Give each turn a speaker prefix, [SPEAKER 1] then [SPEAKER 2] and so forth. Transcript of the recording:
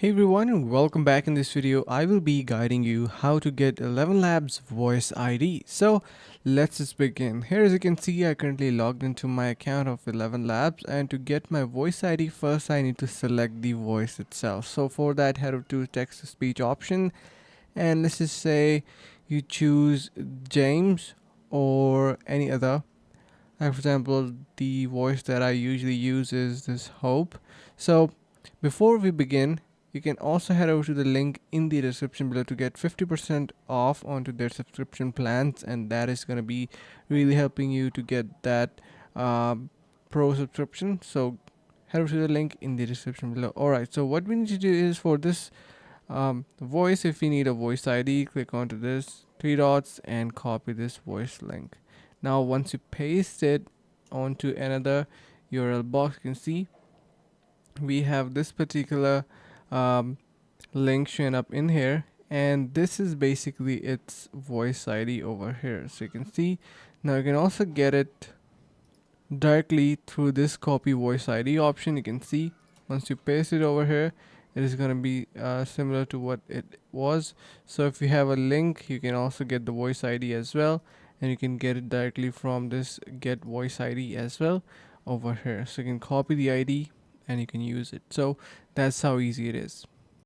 [SPEAKER 1] Hey everyone and welcome back. In this video I will be guiding you how to get ElevenLabs Voice ID. So let's just begin. Here as you can see I currently logged into my account of ElevenLabs, and to get my Voice ID first I need to select the voice itself. So for that head over to text to speech option, and let's just say you choose James or any other. Like for example, the voice that I usually use is this Hope. So before we begin, you can also head over to the link in the description below to get 50% off onto their subscription plans, and that is going to be really helping you to get that pro subscription. So head over to the link in the description below. Alright, so what we need to do is for this voice, if you need a voice ID, click onto this three dots and copy this voice link. Now once you paste it onto another URL box, you can see we have this particular um, link showing up in here, and this is basically its voice ID over here. So you can see now you can also get it directly through this copy voice ID option. You can see once you paste it over here, it is going to be similar to what it was. So if you have a link, you can also get the voice ID as well, and you can get it directly from this get voice ID as well over here. So you can copy the ID and you can use it. So that's how easy it is.